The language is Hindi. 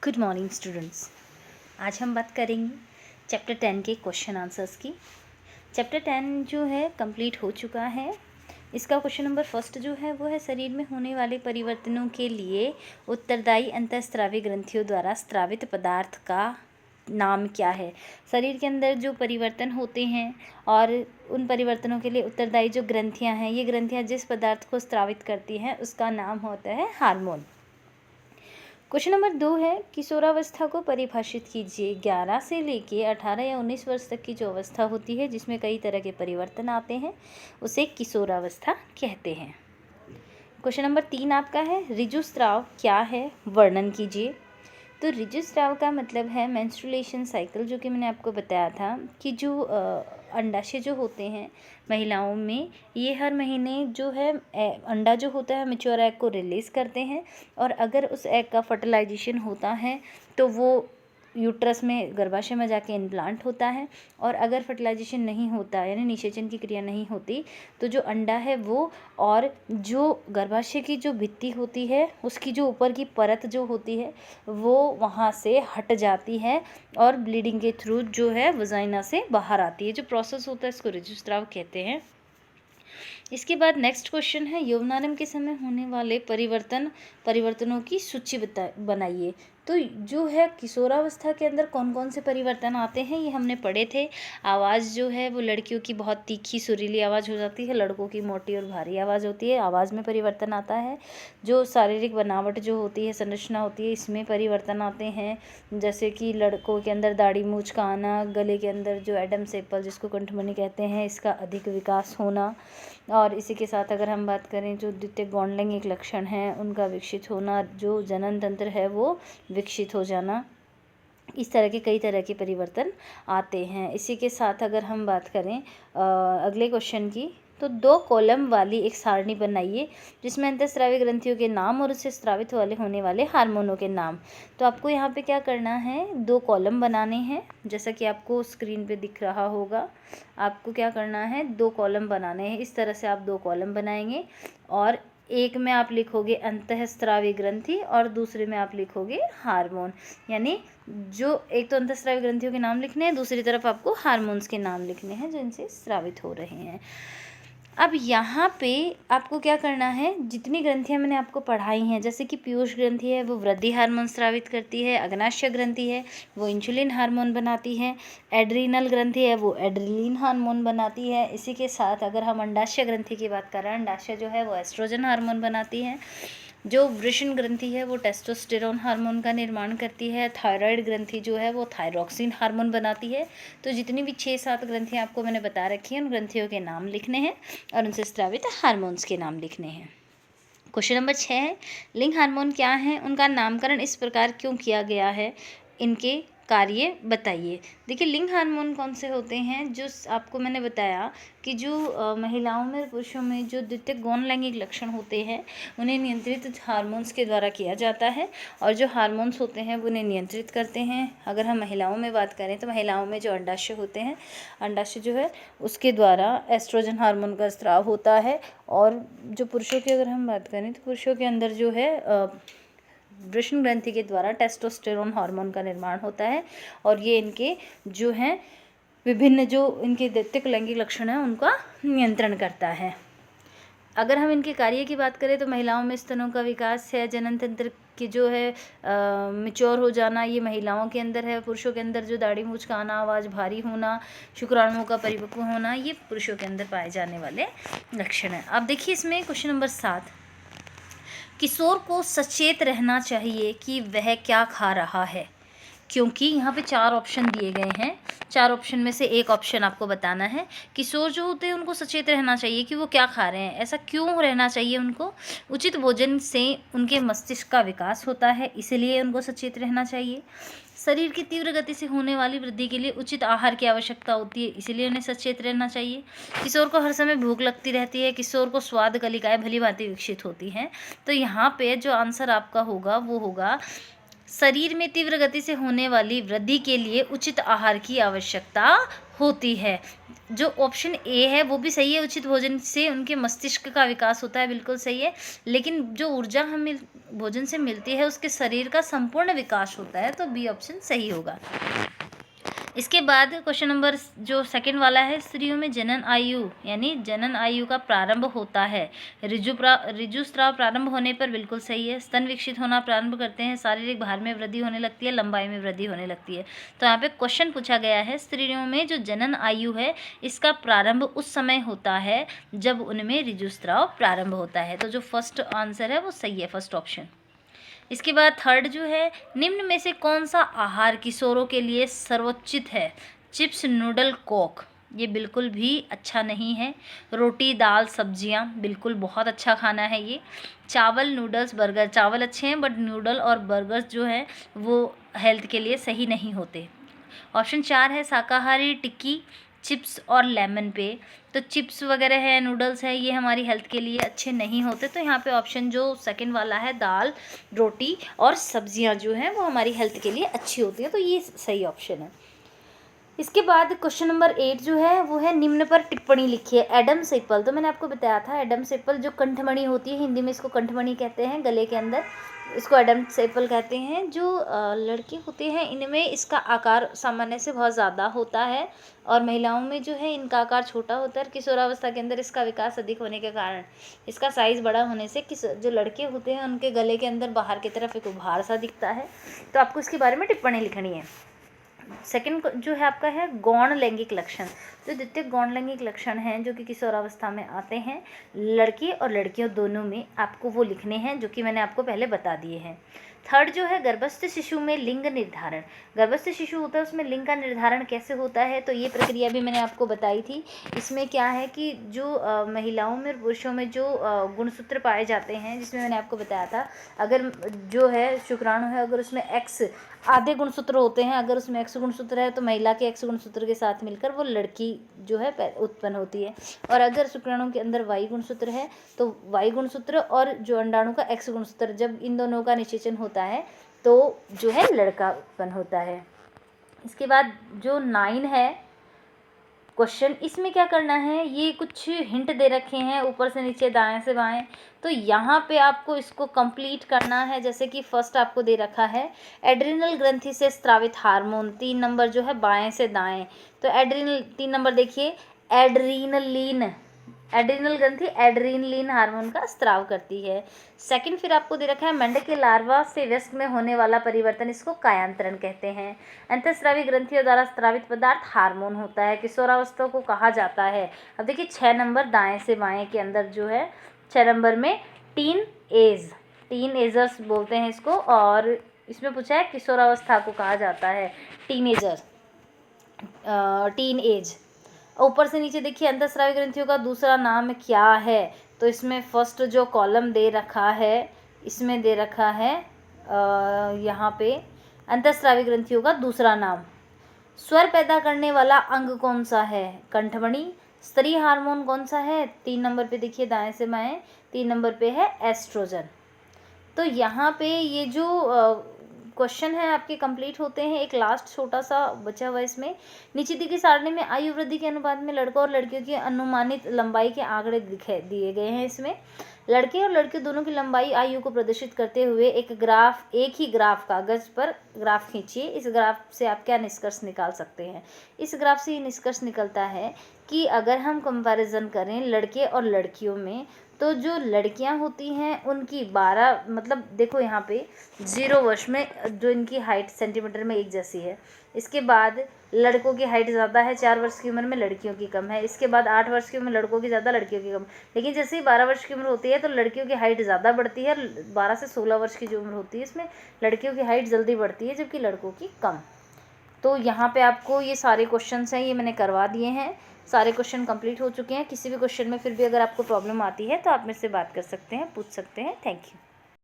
Good morning students. आज हम बात करेंगे चैप्टर 10 के क्वेश्चन आंसर्स की। चैप्टर 10 जो है कंप्लीट हो चुका है। इसका क्वेश्चन नंबर फर्स्ट जो है वो है, शरीर में होने वाले परिवर्तनों के लिए उत्तरदायी अंतःस्रावी ग्रंथियों द्वारा स्रावित पदार्थ का नाम क्या है। शरीर के अंदर जो परिवर्तन होते हैं और उन परिवर्तनों के लिए उत्तरदायी जो ग्रंथियाँ हैं, ये ग्रंथियाँ जिस पदार्थ को स्रावित करती हैं उसका नाम होता है हार्मोन। क्वेश्चन नंबर 2 है, किशोरावस्था को परिभाषित कीजिए। 11 से लेके 18 या 19 वर्ष तक की जो अवस्था होती है जिसमें कई तरह के परिवर्तन आते हैं उसे किशोरावस्था कहते हैं। क्वेश्चन नंबर 3 आपका है, ऋजुस्राव क्या है, वर्णन कीजिए। तो ऋजुस्राव का मतलब है मेंस्ट्रुएशन साइकिल, जो कि मैंने आपको बताया था कि जो अंडाशय जो होते हैं महिलाओं में, ये हर महीने जो है अंडा जो होता है मैच्योर एग को रिलीज़ करते हैं, और अगर उस एग का फर्टिलाइजेशन होता है तो वो यूट्रस में गर्भाशय में जाके इम्प्लांट होता है, और अगर फर्टिलाइजेशन नहीं होता यानी निषेचन की क्रिया नहीं होती तो जो अंडा है वो और जो गर्भाशय की जो भित्ति होती है उसकी जो ऊपर की परत जो होती है वो वहाँ से हट जाती है और ब्लीडिंग के थ्रू जो है वजाइना से बाहर आती है। जो प्रोसेस होता है इसको ऋजुस्राव कहते हैं। इसके बाद नेक्स्ट क्वेश्चन है, यौवनारंभ के समय होने वाले परिवर्तनों की सूची बनाइए। तो जो है किशोरावस्था के अंदर कौन कौन से परिवर्तन आते हैं ये हमने पढ़े थे। आवाज़ जो है वो लड़कियों की बहुत तीखी सुरीली आवाज़ हो जाती है, लड़कों की मोटी और भारी आवाज़ होती है, आवाज़ में परिवर्तन आता है। जो शारीरिक बनावट जो होती है, संरचना होती है, इसमें परिवर्तन आते हैं, जैसे कि लड़कों के अंदर दाढ़ी मूंछ का आना, गले के अंदर जो एडम्स एप्पल जिसको कंठमणि कहते हैं इसका अधिक विकास होना, और इसी के साथ अगर हम बात करें जो द्वितीयक गौणलैंगिक लक्षण हैं उनका विकसित होना, जो जनन तंत्र है वो विकसित हो जाना, इस तरह के कई तरह के परिवर्तन आते हैं। इसी के साथ अगर हम बात करें अगले क्वेश्चन की, तो 2 कॉलम वाली एक सारणी बनाइए जिसमें अंतःस्रावी ग्रंथियों के नाम और उससे स्रावित होने वाले हार्मोनों के नाम। तो आपको यहाँ पे क्या करना है, 2 कॉलम बनाने हैं, जैसा कि आपको स्क्रीन पे दिख रहा होगा। आपको क्या करना है, 2 कॉलम बनाने हैं। इस तरह से आप 2 कॉलम बनाएंगे और एक में आप लिखोगे अंतःस्रावी ग्रंथि और दूसरे में आप लिखोगे हार्मोन। यानी जो एक तो अंतःस्रावी ग्रंथियों के नाम लिखने हैं, दूसरी तरफ आपको हार्मोन्स के नाम लिखने हैं जो इनसे स्रावित हो रहे हैं। अब यहाँ पे आपको क्या करना है, जितनी ग्रंथियाँ मैंने आपको पढ़ाई हैं, जैसे कि पीयूष ग्रंथि है वो वृद्धि हार्मोन स्रावित करती है, अग्नाशय ग्रंथि है वो इंसुलिन हार्मोन बनाती है, एड्रीनल ग्रंथि है वो एड्रिलिन हार्मोन बनाती है। इसी के साथ अगर हम अंडाशय ग्रंथि की बात करें, अंडाशय जो है वो एस्ट्रोजन हार्मोन बनाती है। जो वृषण ग्रंथि है वो टेस्टोस्टेरोन हार्मोन का निर्माण करती है। थायराइड ग्रंथि जो है वो थायरॉक्सिन हार्मोन बनाती है। तो जितनी भी 6-7 ग्रंथियाँ आपको मैंने बता रखी हैं उन ग्रंथियों के नाम लिखने हैं और उनसे स्रावित हार्मोन्स के नाम लिखने हैं। क्वेश्चन नंबर 6 है, लिंग हार्मोन क्या है, उनका नामकरण इस प्रकार क्यों किया गया है, इनके कार्य बताइए। देखिए, लिंग हार्मोन कौन से होते हैं, जो आपको मैंने बताया कि जो महिलाओं में और पुरुषों में जो द्वितीयक गौणलैंगिक लक्षण होते हैं उन्हें नियंत्रित हार्मोन्स के द्वारा किया जाता है, और जो हार्मोन्स होते हैं वो उन्हें नियंत्रित करते हैं। अगर हम महिलाओं में बात करें तो महिलाओं में जो अंडाशय होते हैं, अंडाशय जो है उसके द्वारा एस्ट्रोजन हार्मोन का स्राव होता है, और जो पुरुषों की अगर हम बात करें तो पुरुषों के अंदर जो है वृषण ग्रंथि के द्वारा टेस्टोस्टेरोन हार्मोन का निर्माण होता है, और ये इनके जो हैं विभिन्न जो इनके द्वितीयक लैंगिक लक्षण हैं उनका नियंत्रण करता है। अगर हम इनके कार्य की बात करें तो महिलाओं में स्तनों का विकास है, जनन तंत्र की जो है मैच्योर हो जाना ये महिलाओं के अंदर है। पुरुषों के अंदर जो दाढ़ी मूंछ का आना, आवाज़ भारी होना, शुक्राणुओं का परिपक्व होना, ये पुरुषों के अंदर पाए जाने वाले लक्षण हैं। अब देखिए इसमें क्वेश्चन नंबर 7, किशोर को सचेत रहना चाहिए कि वह क्या खा रहा है, क्योंकि यहाँ पे 4 ऑप्शन दिए गए हैं। 4 ऑप्शन में से एक ऑप्शन आपको बताना है। किशोर जो होते हैं उनको सचेत रहना चाहिए कि वो क्या खा रहे हैं। ऐसा क्यों रहना चाहिए उनको? उचित भोजन से उनके मस्तिष्क का विकास होता है, इसलिए उनको सचेत रहना चाहिए। शरीर की तीव्र गति से होने वाली वृद्धि के लिए उचित आहार की आवश्यकता होती है, इसलिए उन्हें सचेत रहना चाहिए। किशोर को हर समय भूख लगती रहती है। किशोर को स्वाद कलिकाएं भली भांति विकसित होती हैं। तो यहाँ पे जो आंसर आपका होगा वो होगा, शरीर में तीव्र गति से होने वाली वृद्धि के लिए उचित आहार की आवश्यकता होती है। जो ऑप्शन ए है वो भी सही है, उचित भोजन से उनके मस्तिष्क का विकास होता है, बिल्कुल सही है। लेकिन जो ऊर्जा हमें भोजन से मिलती है उसके शरीर का संपूर्ण विकास होता है, तो बी ऑप्शन सही होगा। इसके बाद क्वेश्चन नंबर जो सेकंड वाला है, स्त्रियों में जनन आयु यानी जनन आयु का प्रारंभ होता है। ऋजुस्राव प्रारंभ होने पर, बिल्कुल सही है। स्तन विकसित होना प्रारंभ करते हैं, शारीरिक भार में वृद्धि होने लगती है, लंबाई में वृद्धि होने लगती है। तो यहाँ पे क्वेश्चन पूछा गया है, स्त्रियों में जो जनन आयु है इसका प्रारंभ उस समय होता है जब उनमें ऋजुस्राव प्रारंभ होता है। तो जो फर्स्ट आंसर है वो सही है, फर्स्ट ऑप्शन। इसके बाद थर्ड जो है, निम्न में से कौन सा आहार किशोरों के लिए सर्वोचित है। चिप्स, नूडल, कोक, ये बिल्कुल भी अच्छा नहीं है। रोटी, दाल, सब्जियां, बिल्कुल बहुत अच्छा खाना है ये। चावल, नूडल्स, बर्गर, चावल अच्छे हैं बट नूडल और बर्गर्स जो है वो हेल्थ के लिए सही नहीं होते। ऑप्शन 4 है शाकाहारी, टिक्की, चिप्स और लेमन पे। तो चिप्स वगैरह है, नूडल्स है, ये हमारी हेल्थ के लिए अच्छे नहीं होते। तो यहाँ पे ऑप्शन जो सेकंड वाला है, दाल, रोटी और सब्जियाँ जो हैं वो हमारी हेल्थ के लिए अच्छी होती है, तो ये सही ऑप्शन है। इसके बाद क्वेश्चन नंबर 8 जो है वो है, निम्न पर टिप्पणी लिखिए। एडम सेपल, तो मैंने आपको बताया था एडम सेपल जो कंठमणि होती है, हिंदी में इसको कंठमणि कहते हैं, गले के अंदर इसको एडम सेपल कहते हैं। जो लड़के होते हैं इनमें इसका आकार सामान्य से बहुत ज़्यादा होता है और महिलाओं में जो है इनका आकार छोटा होता है। किशोरावस्था के अंदर इसका विकास अधिक होने के कारण इसका साइज़ बड़ा होने से जो लड़के होते हैं उनके गले के अंदर बाहर की तरफ एक उभार सा दिखता है। तो आपको इसके बारे में टिप्पणी लिखनी है। सेकंड जो है आपका है गौण लैंगिक लक्षण। जो द्वितीय गौण लैंगिक लक्षण हैं जो कि किशोरावस्था में आते हैं लड़के और लड़कियों दोनों में, आपको वो लिखने हैं जो कि मैंने आपको पहले बता दिए हैं। थर्ड जो है, गर्भस्थ शिशु में लिंग निर्धारण। गर्भस्थ शिशु होता है उसमें लिंग का निर्धारण कैसे होता है, तो ये प्रक्रिया भी मैंने आपको बताई थी। इसमें क्या है कि जो महिलाओं में और पुरुषों में जो गुणसूत्र पाए जाते हैं, जिसमें मैंने आपको बताया था, अगर जो है शुक्राणु है, अगर उसमें एक्स आधे गुणसूत्र होते हैं, अगर उसमें एक्स गुणसूत्र है तो महिला के एक्स गुणसूत्र के साथ मिलकर वो लड़की जो है उत्पन्न होती है। और अगर शुक्राणु के अंदर वाई गुणसूत्र है तो वाई गुणसूत्र और जो अंडाणु का एक्स गुणसूत्र, जब इन दोनों का निषेचन होता है तो जो है लड़का उत्पन्न होता है। इसके बाद जो 9 है क्वेश्चन, इसमें क्या करना है, ये कुछ हिंट दे रखे हैं ऊपर से नीचे, दाएं से बाएं। तो यहाँ पे आपको इसको कंप्लीट करना है। जैसे कि फर्स्ट आपको दे रखा है एड्रिनल ग्रंथि से स्रावित हार्मोन, 3 नंबर जो है बाएं से दाएं। तो एड्रिनल 3 नंबर देखिए, एड्रीनलिन, एड्रिनल ग्रंथि एड्रीनलिन हार्मोन का स्त्राव करती है। सेकंड फिर आपको दे रखा है मेंढक के लार्वा से वयस्क में होने वाला परिवर्तन, इसको कायांतरण कहते हैं। अंतःस्रावी ग्रंथियों द्वारा स्त्रावित पदार्थ हार्मोन होता है, किशोरावस्था को कहा जाता है। अब देखिए 6 नंबर दाएं से बाएं के अंदर जो है 6 नंबर में टीन एजर्स बोलते हैं इसको, और इसमें पूछा है किशोरावस्था को कहा जाता है टीनेजर, टीन एज। ऊपर से नीचे देखिए अंतःस्रावी ग्रंथियों का दूसरा नाम क्या है, तो इसमें फर्स्ट जो कॉलम दे रखा है इसमें दे रखा है यहाँ पे अंतःस्रावी ग्रंथियों का दूसरा नाम। स्वर पैदा करने वाला अंग कौन सा है, कंठमणि। स्त्री हार्मोन कौन सा है, 3 नंबर पे देखिए दाएं से बाएं, 3 नंबर पे है एस्ट्रोजन। तो यहाँ पे ये जो क्वेश्चन है आपके कंप्लीट होते हैं। एक लास्ट छोटा सा बचा हुआ इसमें, नीचे दी गई सारणी में आयु वृद्धि के अनुपात में लड़कों और लड़कियों की अनुमानित लंबाई के आंकड़े दिए गए हैं। इसमें लड़के और लड़कियों दोनों की लंबाई आयु को प्रदर्शित करते हुए एक ही ग्राफ कागज पर ग्राफ खींचिए। इस ग्राफ से आप क्या निष्कर्ष निकाल सकते हैं, इस ग्राफ से ये निष्कर्ष निकलता है कि अगर हम कंपैरिजन करें लड़के और लड़कियों में, तो जो लड़कियां होती हैं उनकी 12 मतलब देखो यहाँ पे 0 वर्ष में जो इनकी हाइट सेंटीमीटर में एक जैसी है। इसके बाद लड़कों की हाइट ज़्यादा है, 4 वर्ष की उम्र में लड़कियों की कम है। इसके बाद 8 वर्ष की उम्र में लड़कों की ज़्यादा, लड़कियों की कम। लेकिन जैसे ही 12 वर्ष की उम्र होती है तो लड़कियों की हाइट ज़्यादा बढ़ती है, 12 से 16 वर्ष की जो उम्र होती है इसमें लड़कियों की हाइट जल्दी बढ़ती है जबकि लड़कों की कम। तो यहाँ पे आपको ये सारे क्वेश्चंस हैं ये मैंने करवा दिए हैं, सारे क्वेश्चन कंप्लीट हो चुके हैं। किसी भी क्वेश्चन में फिर भी अगर आपको प्रॉब्लम आती है तो आप मेरे से बात कर सकते हैं, पूछ सकते हैं। Thank you.